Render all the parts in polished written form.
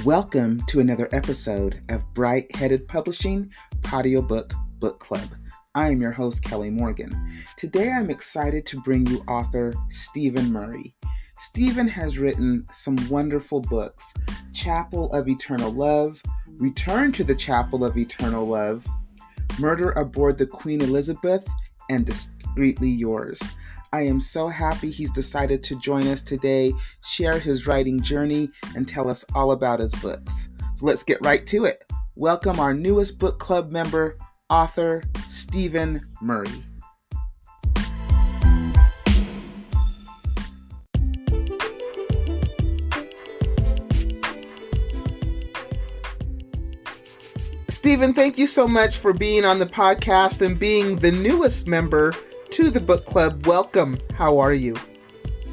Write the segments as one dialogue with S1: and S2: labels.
S1: Welcome to another episode of Bright Headed Publishing Audiobook Book Club. I am your host, Kelly Morgan. Today I'm excited to bring you author Stephen Murray. Stephen has written some wonderful books: Chapel of Eternal Love, Return to the Chapel of Eternal Love, Murder Aboard the Queen Elizabeth, and Discreetly Yours. I am so happy he's decided to join us today, share his writing journey, and tell us all about his books. So let's get right to it. Welcome our newest book club member, author Stephen Murray. Stephen, thank you so much for being on the podcast and being the newest member to the book club. Welcome. How are you?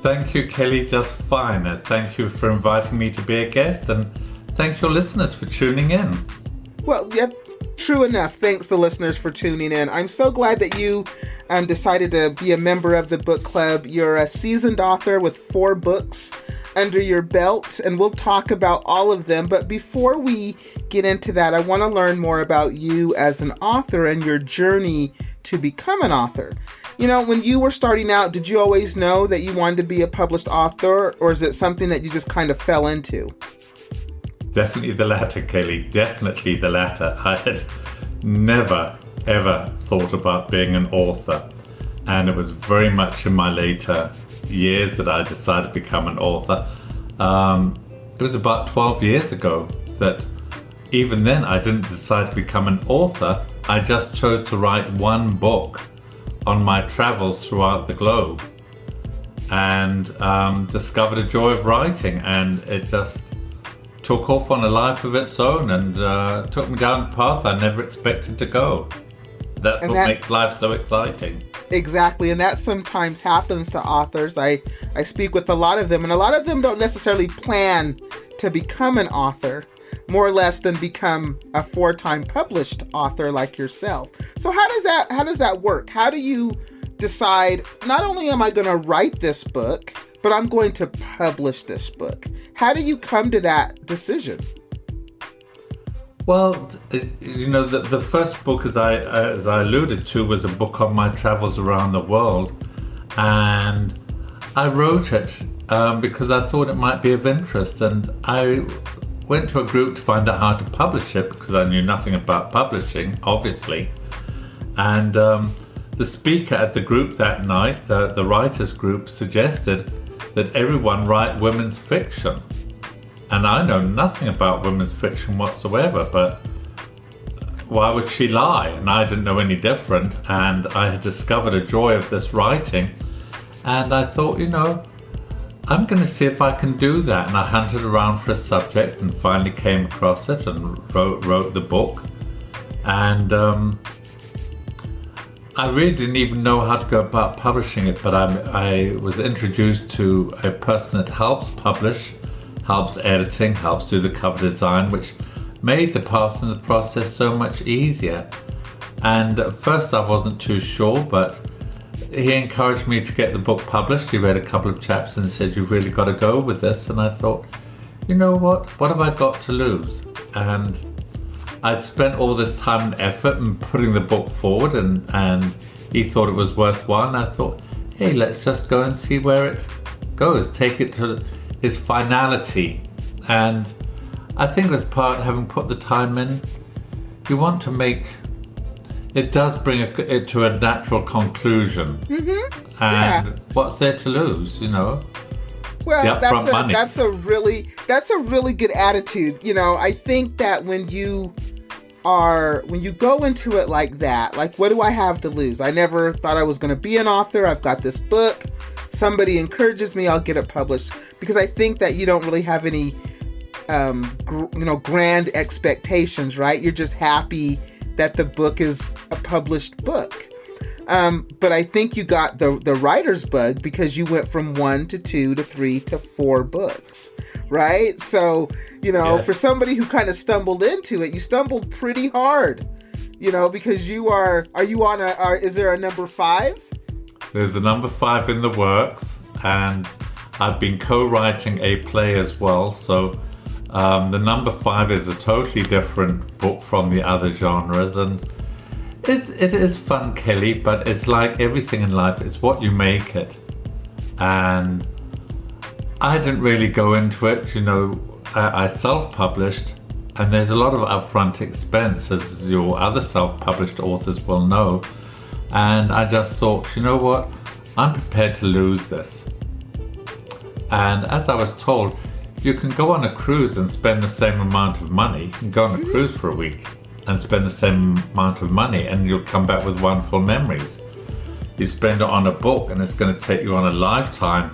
S2: Thank you, Kelly. Just fine. Thank you for inviting me to be a guest, and thank your listeners for tuning in.
S1: Well, yeah, true enough. Thanks the listeners for tuning in. I'm so glad that you decided to be a member of the book club. You're a seasoned author with 4 books under your belt, and we'll talk about all of them. But before we get into that, I want to learn more about you as an author and your journey to become an author. You know, when you were starting out, did you always know that you wanted to be a published author, or is it something that you just kind of fell into?
S2: Definitely the latter, Kelly. Definitely the latter. I had never, ever thought about being an author. And it was very much in my later years that I decided to become an author. It was about 12 years ago that even then I didn't decide to become an author. I just chose to write one book on my travels throughout the globe, and discovered a joy of writing, and it just took off on a life of its own, and took me down a path I never expected to go. That's what makes life so exciting.
S1: Exactly, and that sometimes happens to authors. I speak with a lot of them, and a lot of them don't necessarily plan to become an author, more or less than become a 4-time published author like yourself. So how does that work? How do you decide, not only am I going to write this book, but I'm going to publish this book? How do you come to that decision?
S2: Well, you know, the first book, as I alluded to, was a book on my travels around the world, and I wrote it because I thought it might be of interest, and I went to a group to find out how to publish it because I knew nothing about publishing, obviously. And the speaker at the group that night, the writers group, suggested that everyone write women's fiction. And I know nothing about women's fiction whatsoever, but why would she lie? And I didn't know any different. And I had discovered a joy of this writing. And I thought, you know, I'm going to see if I can do that. And I hunted around for a subject and finally came across it and wrote the book. And I really didn't even know how to go about publishing it, but I was introduced to a person that helps publish, helps editing, helps do the cover design, which made the path and the process so much easier. And at first I wasn't too sure, but he encouraged me to get the book published. He read a couple of chapters and said, "You've really got to go with this." And I thought, you know what have I got to lose? And I'd spent all this time and effort in putting the book forward, and he thought it was worthwhile. And I thought, hey, let's just go and see where it goes, take it to its finality. And I think as part, having put the time in, you want to make it does bring it to a natural conclusion. Mm-hmm. And what's there to lose, you know?
S1: Well, that's a really good attitude. You know, I think that when you go into it like that, like, what do I have to lose? I never thought I was going to be an author. I've got this book. Somebody encourages me, I'll get it published. Because I think that you don't really have any, grand expectations, right? You're just happy that the book is a published book. But I think you got the writer's bug because you went from 1 to 2 to 3 to 4 books, right? So, you know, for somebody who kind of stumbled into it, you stumbled pretty hard, you know, because is there a number 5?
S2: There's a number 5 in the works, and I've been co-writing a play as well. So The number 5 is a totally different book from the other genres, and it is fun, Kelly, but it's like everything in life, it's what you make it. And I didn't really go into it, I self-published, and there's a lot of upfront expense, as your other self-published authors will know. And I just thought, you know what, I'm prepared to lose this. And as I was told, you can go on a cruise and spend the same amount of money. You can go on a cruise for a week and spend the same amount of money, and you'll come back with wonderful memories. You spend it on a book, and it's going to take you on a lifetime,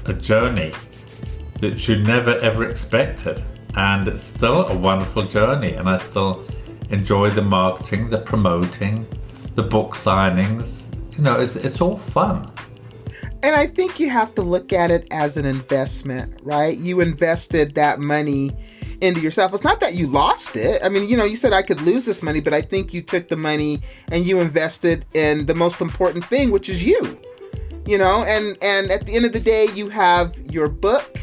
S2: a journey that you never ever expected. And it's still a wonderful journey, and I still enjoy the marketing, the promoting, the book signings. It's all fun.
S1: And I think you have to look at it as an investment, right? You invested that money into yourself. It's not that you lost it. I mean, you said I could lose this money, but I think you took the money and you invested in the most important thing, which is you, and at the end of the day, you have your book.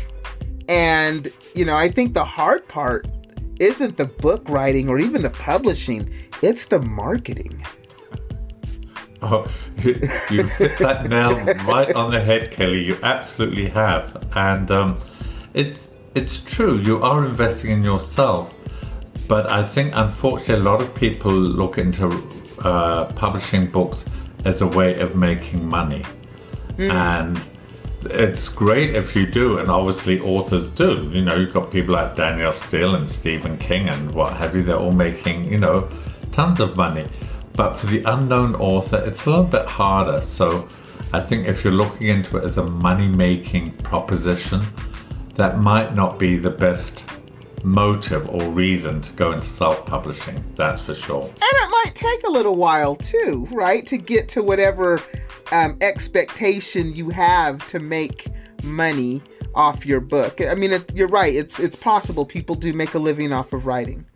S1: And, I think the hard part isn't the book writing or even the publishing. It's the marketing.
S2: Oh, you hit that nail right on the head, Kelly. You absolutely have. And it's true. You are investing in yourself. But I think, unfortunately, a lot of people look into publishing books as a way of making money. And it's great if you do, and obviously authors do. You've got people like Danielle Steele and Stephen King and what have you. They're all making, tons of money. But for the unknown author, it's a little bit harder. So I think if you're looking into it as a money-making proposition, that might not be the best motive or reason to go into self-publishing. That's for sure. And
S1: it might take a little while too, right? To get to whatever expectation you have to make money off your book. I mean, you're right. It's possible people do make a living off of writing.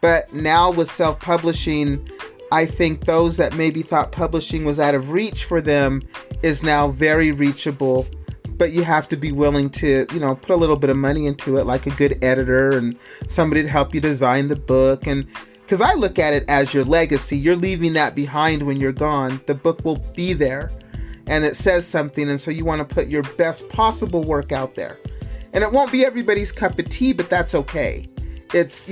S1: But now with self-publishing, I think those that maybe thought publishing was out of reach for them is now very reachable. But you have to be willing to, put a little bit of money into it, like a good editor and somebody to help you design the book. And because I look at it as your legacy, you're leaving that behind when you're gone. The book will be there and it says something. And so you want to put your best possible work out there. And it won't be everybody's cup of tea, but that's okay. It's,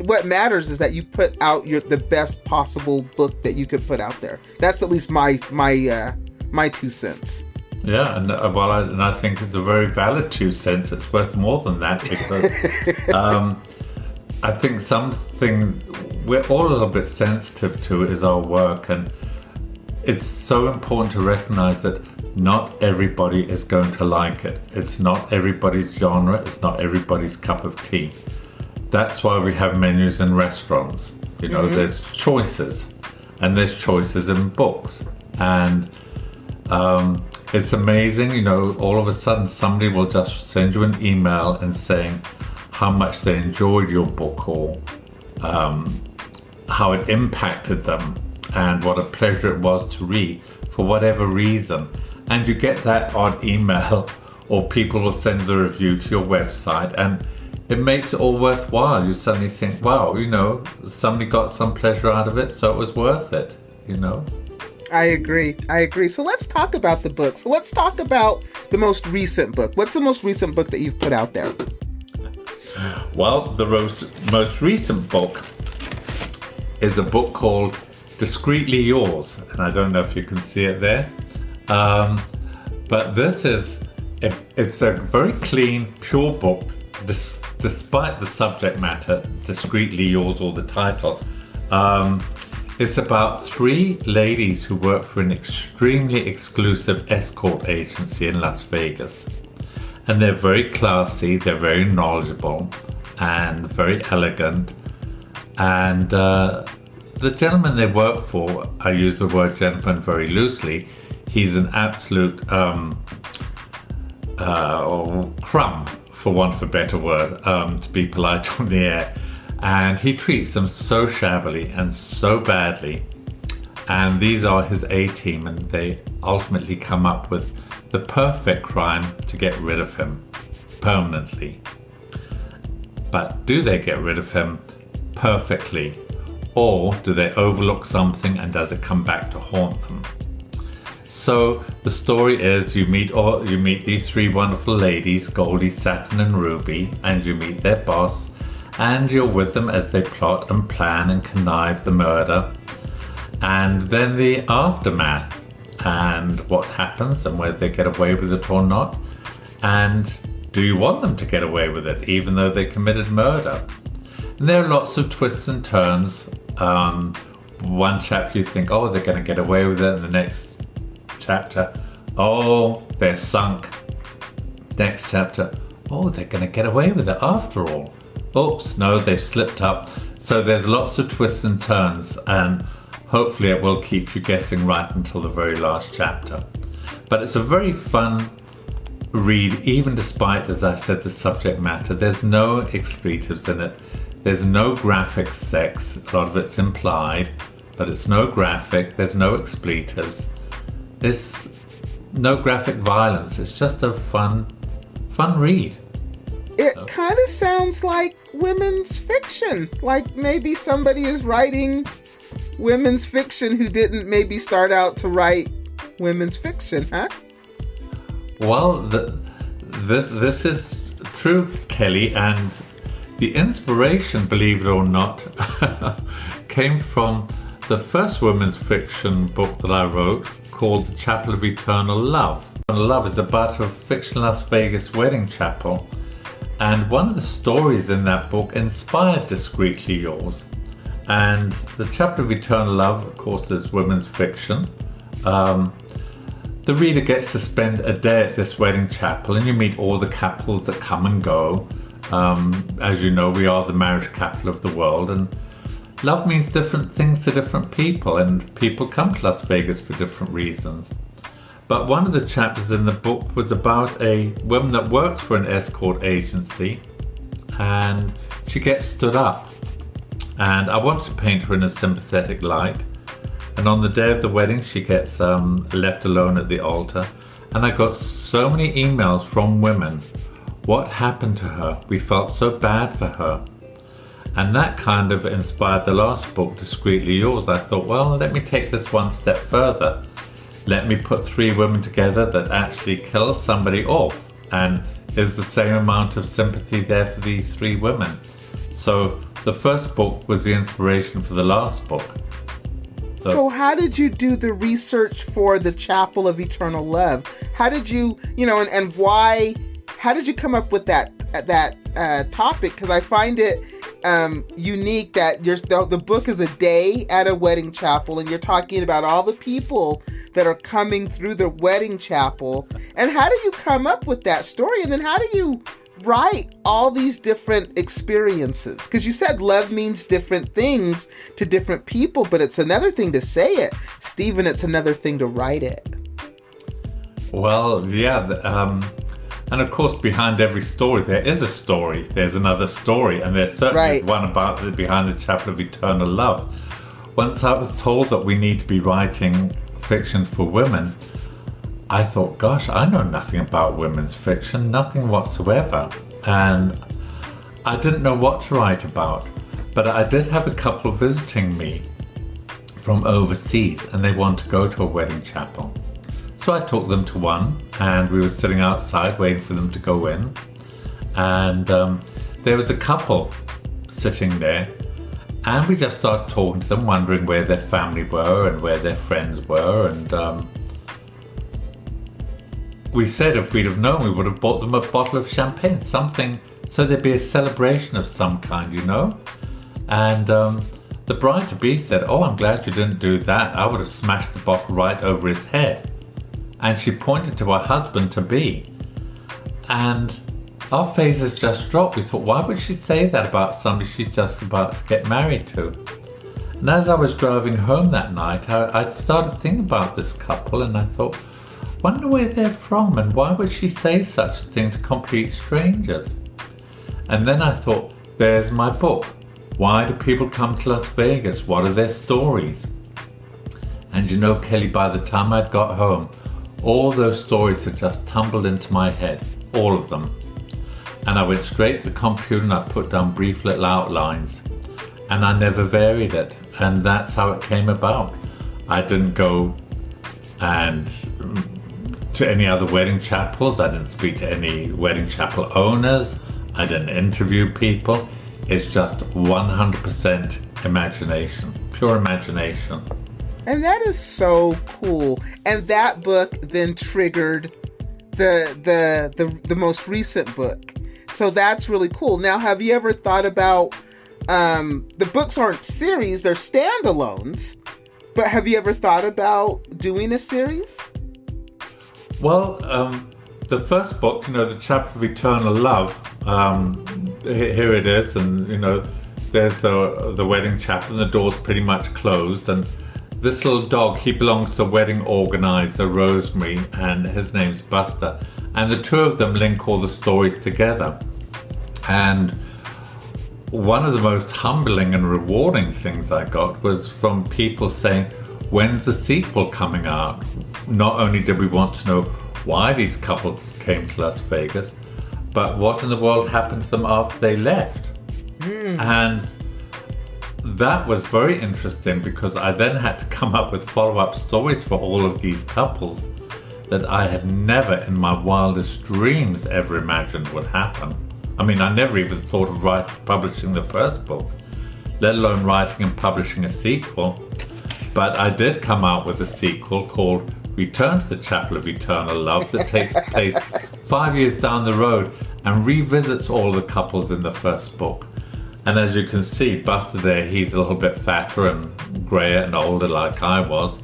S1: what matters is that you put out the best possible book that you could put out there. That's at least my 2 cents.
S2: Yeah, and I think it's a very valid 2 cents. It's worth more than that, because I think something we're all a little bit sensitive to is our work, and it's so important to recognize that not everybody is going to like it. It's not everybody's genre. It's not everybody's cup of tea. That's why we have menus in restaurants. There's choices, and there's choices in books. And it's amazing, all of a sudden somebody will just send you an email and saying how much they enjoyed your book, or how it impacted them, and what a pleasure it was to read for whatever reason. And you get that on email, or people will send the review to your website, and it makes it all worthwhile. You suddenly think, wow, somebody got some pleasure out of it, so it was worth it,
S1: I agree. So let's talk about the book. So let's talk about the most recent book. What's the most recent book that you've put out there?
S2: Well, the most recent book is a book called Discreetly Yours. And I don't know if you can see it there. But it's a very clean, pure book, despite the subject matter, Discreetly Yours, or the title. It's about 3 ladies who work for an extremely exclusive escort agency in Las Vegas. And they're very classy, they're very knowledgeable, and very elegant. And the gentleman they work for, I use the word gentleman very loosely, he's an absolute crumb, for want of a better word, to be polite on the air. And he treats them so shabbily and so badly. And these are his A-team, and they ultimately come up with the perfect crime to get rid of him permanently. But do they get rid of him perfectly? Or do they overlook something and does it come back to haunt them? So the story is you meet these three wonderful ladies, Goldie, Saturn and Ruby, and you meet their boss, and you're with them as they plot and plan and connive the murder. And then the aftermath and what happens and whether they get away with it or not. And do you want them to get away with it even though they committed murder? And there are lots of twists and turns. One chapter you think, oh, they're going to get away with it. And the next chapter, oh, they're sunk. Next chapter, oh, they're going to get away with it after all. Oops, no, they've slipped up. So there's lots of twists and turns, and hopefully it will keep you guessing right until the very last chapter. But it's a very fun read, even despite, as I said, the subject matter. There's no expletives in it. There's no graphic sex. A lot of it's implied, but it's no graphic. There's no expletives. There's no graphic violence. It's just a fun read.
S1: It kind of sounds like women's fiction. Like maybe somebody is writing women's fiction who didn't maybe start out to write women's fiction, huh?
S2: Well, this is true, Kelly, and the inspiration, believe it or not, came from the first women's fiction book that I wrote called The Chapel of Eternal Love. Eternal Love is about a fictional Las Vegas wedding chapel, and one of the stories in that book inspired Discreetly Yours. And The Chapel of Eternal Love, of course, is women's fiction. The reader gets to spend a day at this wedding chapel, and you meet all the couples that come and go. As you know, we are the marriage capital of the world, and love means different things to different people, and people come to Las Vegas for different reasons. But one of the chapters in the book was about a woman that works for an escort agency, and she gets stood up. And I wanted to paint her in a sympathetic light. And on the day of the wedding, she gets left alone at the altar. And I got so many emails from women. What happened to her? We felt so bad for her. And that kind of inspired the last book, Discreetly Yours. I thought, well, let me take this one step further. Let me put three women together that actually kill somebody off. And is the same amount of sympathy there for these three women? So the first book was the inspiration for the last book.
S1: So how did you do the research for the Chapel of Eternal Love? How did you, and why, how did you come up with that topic? Because I find it unique that the book is a day at a wedding chapel, and you're talking about all the people that are coming through the wedding chapel. And how did you come up with that story? And then how do you write all these different experiences? Because you said love means different things to different people, but it's another thing to say it, Stephen. It's another thing to write it.
S2: Well, yeah, and of course, behind every story there is a story. There's another story, and there's certainly one about behind the Chapel of Eternal Love. Once I was told that we need to be writing fiction for women, I thought, gosh, I know nothing about women's fiction, nothing whatsoever. And I didn't know what to write about. But I did have a couple visiting me from overseas, and they wanted to go to a wedding chapel. So I took them to one, and we were sitting outside waiting for them to go in. And there was a couple sitting there, and we just started talking to them, wondering where their family were and where their friends were. And we said if we'd have known, we would have bought them a bottle of champagne, something, so there'd be a celebration of some kind, And the bride-to-be said, oh, I'm glad you didn't do that. I would have smashed the bottle right over his head. And she pointed to her husband-to-be. And our faces just dropped. We thought, why would she say that about somebody she's just about to get married to? And as I was driving home that night, I started thinking about this couple, and I thought, wonder where they're from, and why would she say such a thing to complete strangers? And then I thought, there's my book. Why do people come to Las Vegas? What are their stories? And Kelly, by the time I'd got home, all those stories had just tumbled into my head, all of them. And I went straight to the computer and I put down brief little outlines. And I never varied it. And that's how it came about. I didn't go to any other wedding chapels. I didn't speak to any wedding chapel owners. I didn't interview people. It's just 100% imagination, pure imagination.
S1: And that is so cool. And that book then triggered the most recent book. So that's really cool. Now, have you ever thought about, the books aren't series, they're standalones, but have you ever thought about doing a series?
S2: Well, the first book, the Chapter of Eternal Love, here it is, and, there's the wedding chapel, and the door's pretty much closed, and this little dog, he belongs to the wedding organizer, Rosemary, and his name's Buster. And the two of them link all the stories together. And one of the most humbling and rewarding things I got was from people saying, when's the sequel coming out? Not only did we want to know why these couples came to Las Vegas, but what in the world happened to them after they left. And that was very interesting because I then had to come up with follow-up stories for all of these couples that I had never in my wildest dreams ever imagined would happen. I mean, I never even thought of publishing the first book, let alone writing and publishing a sequel. But I did come out with a sequel called Return to the Chapel of Eternal Love that takes place 5 years down the road and revisits all the couples in the first book. And as you can see, Buster there, he's a little bit fatter and grayer and older like I was.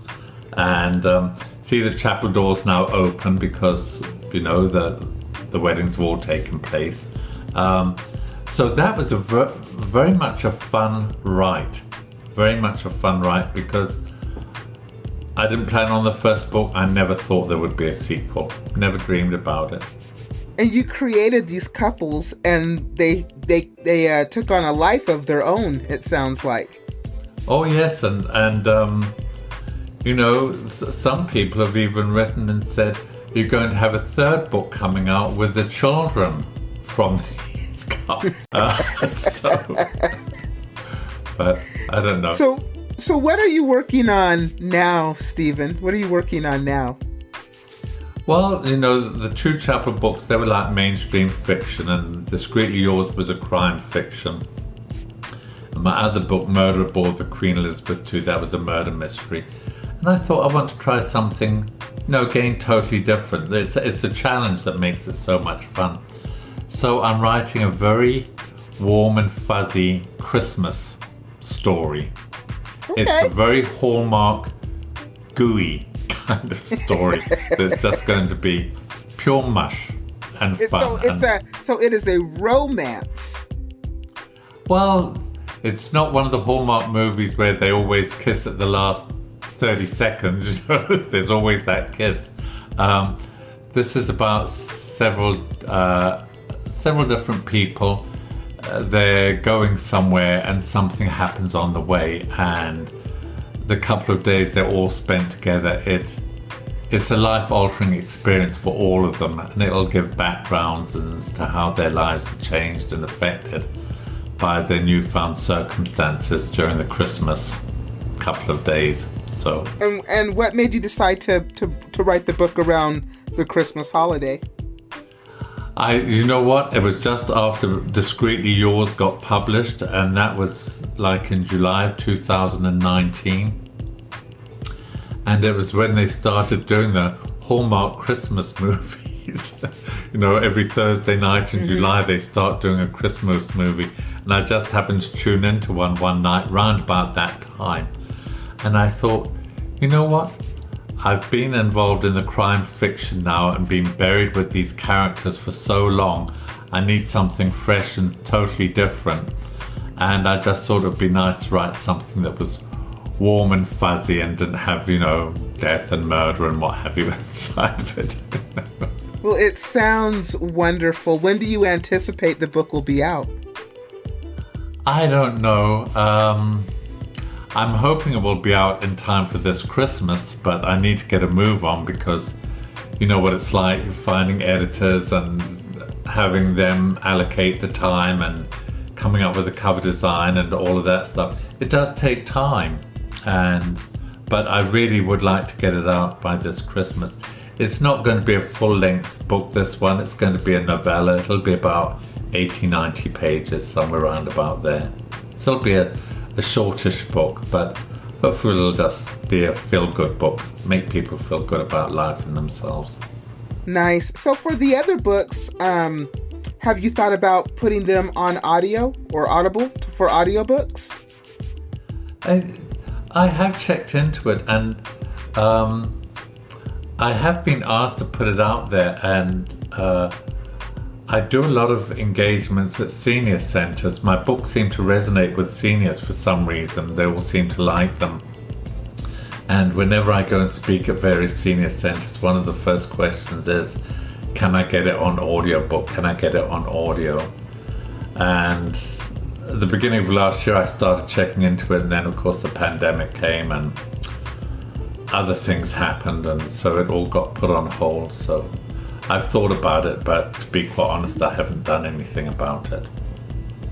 S2: And see, the chapel door's now open because, the weddings have all taken place. So that was very much a fun write. Very much a fun write because I didn't plan on the first book. I never thought there would be a sequel. Never dreamed about it.
S1: And you created these couples, and they took on a life of their own, it sounds like.
S2: Oh yes, and some people have even written and said you're going to have a third book coming out with the children from these couples. But I don't know.
S1: So what are you working on now, Stephen? What are you working on now?
S2: Well, the two chapel books, they were like mainstream fiction, and Discreetly Yours was a crime fiction. And my other book, Murder Aboard the Queen Elizabeth II, that was a murder mystery. And I thought I want to try something, again, totally different. It's the challenge that makes it so much fun. So I'm writing a very warm and fuzzy Christmas story. Okay. It's a very Hallmark, gooey kind of story that's just going to be pure mush and fun.
S1: So it is a romance.
S2: Well, it's not one of the Hallmark movies where they always kiss at the last 30 seconds. There's always that kiss. This is about several different people. They're going somewhere and something happens on the way, and the couple of days they're all spent together, it's a life-altering experience for all of them, and it'll give backgrounds as to how their lives have changed and affected by their newfound circumstances during the Christmas couple of days. So
S1: and what made you decide to write the book around the Christmas holiday?
S2: You know what? It was just after Discreetly Yours got published, and that was like in July of 2019. And it was when they started doing the Hallmark Christmas movies. Every Thursday night in July they start doing a Christmas movie. And I just happened to tune into one night round about that time. And I thought, you know what? I've been involved in the crime fiction now and been buried with these characters for so long. I need something fresh and totally different. And I just thought it would be nice to write something that was warm and fuzzy and didn't have, death and murder and what have you inside of it.
S1: Well, it sounds wonderful. When do you anticipate the book will be out?
S2: I don't know. I'm hoping it will be out in time for this Christmas, but I need to get a move on because you know what it's like finding editors and having them allocate the time and coming up with the cover design and all of that stuff. It does take time, but I really would like to get it out by this Christmas. It's not going to be a full-length book, this one. It's going to be a novella. It'll be about 80, 90 pages, somewhere around about there. So it'll be a shortish book, but hopefully it'll just be a feel-good book, make people feel good about life and themselves.
S1: Nice. So for the other books, have you thought about putting them on audio or Audible for audiobooks?
S2: I have checked into it, and I have been asked to put it out there, and I do a lot of engagements at senior centres. My books seem to resonate with seniors for some reason. They all seem to like them. And whenever I go and speak at various senior centres, one of the first questions is, can I get it on audiobook? Can I get it on audio? And at the beginning of last year, I started checking into it, and then of course the pandemic came and other things happened, and so it all got put on hold. So I've thought about it, but to be quite honest, I haven't done anything about it.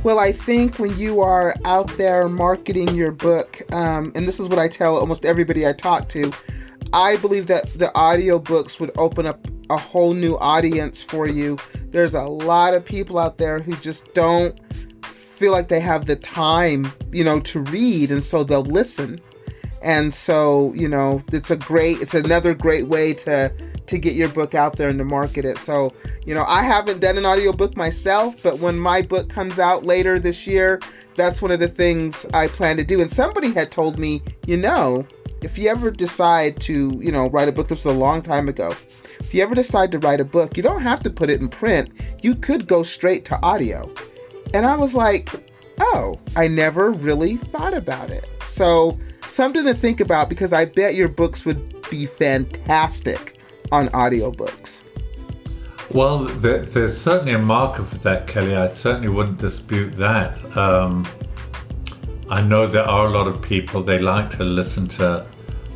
S1: Well, I think when you are out there marketing your book, and this is what I tell almost everybody I talk to, I believe that the audiobooks would open up a whole new audience for you. There's a lot of people out there who just don't feel like they have the time, to read, and so they'll listen. And so, it's another great way to get your book out there and to market it. So, I haven't done an audiobook myself, but when my book comes out later this year, that's one of the things I plan to do. And somebody had told me, if you ever decide to, write a book, this was a long time ago. If you ever decide to write a book, you don't have to put it in print. You could go straight to audio. And I was like, oh, I never really thought about it. So something to think about, because I bet your books would be fantastic on audiobooks.
S2: Well, there's certainly a market for that, Kelly. I certainly wouldn't dispute that. I know there are a lot of people, they like to listen to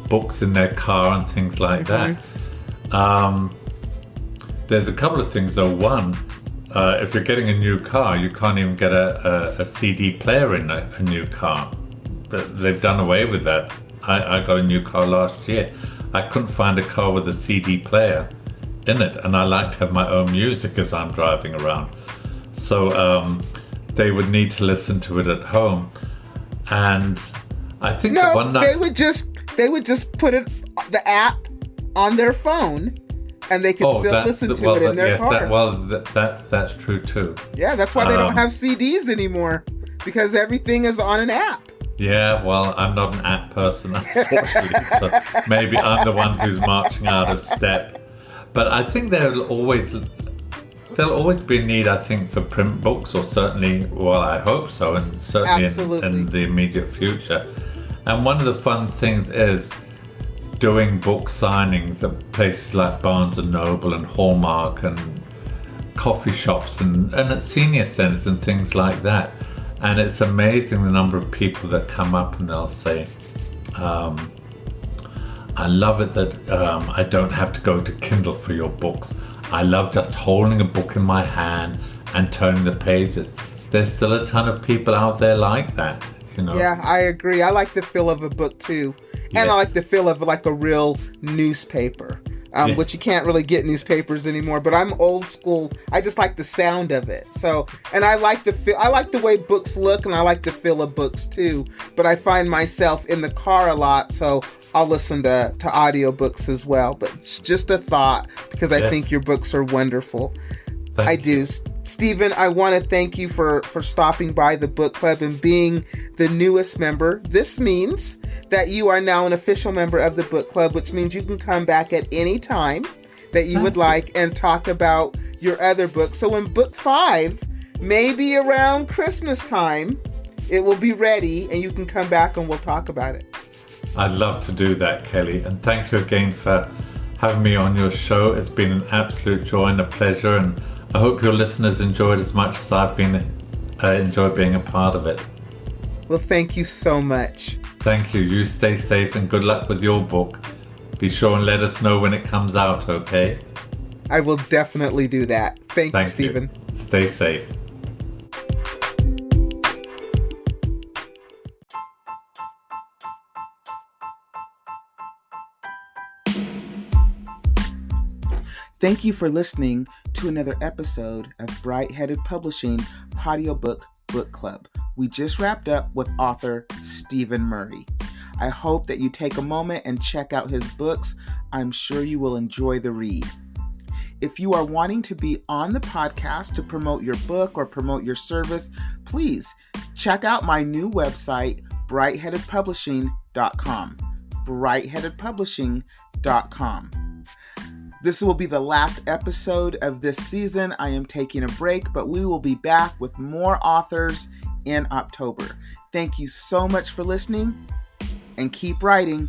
S2: books in their car and things like that. There's a couple of things though. One, if you're getting a new car, you can't even get a CD player in a new car. But they've done away with that. I got a new car last year. I couldn't find a car with a CD player in it, and I like to have my own music as I'm driving around. So they would need to listen to it at home. And I think
S1: they would just put the app on their phone, and they could still listen to it in their car.
S2: That's true too.
S1: Yeah, that's why they don't have CDs anymore, because everything is on an app.
S2: Yeah, well, I'm not an app person, unfortunately, so maybe I'm the one who's marching out of step. But I think there'll always be a need, I think, for print books, or certainly, well, I hope so, and certainly in the immediate future. And one of the fun things is doing book signings at places like Barnes & Noble and Hallmark and coffee shops and at senior centres and things like that. And it's amazing the number of people that come up and they'll say, I love it that I don't have to go to Kindle for your books. I love just holding a book in my hand and turning the pages. There's still a ton of people out there like that,
S1: Yeah, I agree. I like the feel of a book too. And I like the feel of like a real newspaper. Which you can't really get newspapers anymore, but I'm old school. I just like the sound of it. So, and I like the feel. I like the way books look, and I like the feel of books too. But I find myself in the car a lot, so I'll listen to audiobooks as well. But it's just a thought, because I think your books are wonderful. I do. Stephen, I want to thank you for stopping by the book club and being the newest member. This means that you are now an official member of the book club, which means you can come back at any time that you would like and talk about your other books. So in book 5, maybe around Christmas time, it will be ready and you can come back and we'll talk about it.
S2: I'd love to do that, Kelly. And thank you again for having me on your show. It's been an absolute joy and a pleasure, and I hope your listeners enjoyed as much as I've enjoyed being a part of it.
S1: Well, thank you so much.
S2: Thank you. You stay safe and good luck with your book. Be sure and let us know when it comes out, okay?
S1: I will definitely do that. Thank you,
S2: Thank
S1: Stephen.
S2: you. Stay safe.
S1: Thank you for listening to another episode of Bright Headed Publishing Audiobook Book Club. We just wrapped up with author Stephen Murray. I hope that you take a moment and check out his books. I'm sure you will enjoy the read. If you are wanting to be on the podcast to promote your book or promote your service, please check out my new website, brightheadedpublishing.com. brightheadedpublishing.com. This will be the last episode of this season. I am taking a break, but we will be back with more authors in October. Thank you so much for listening, and keep writing.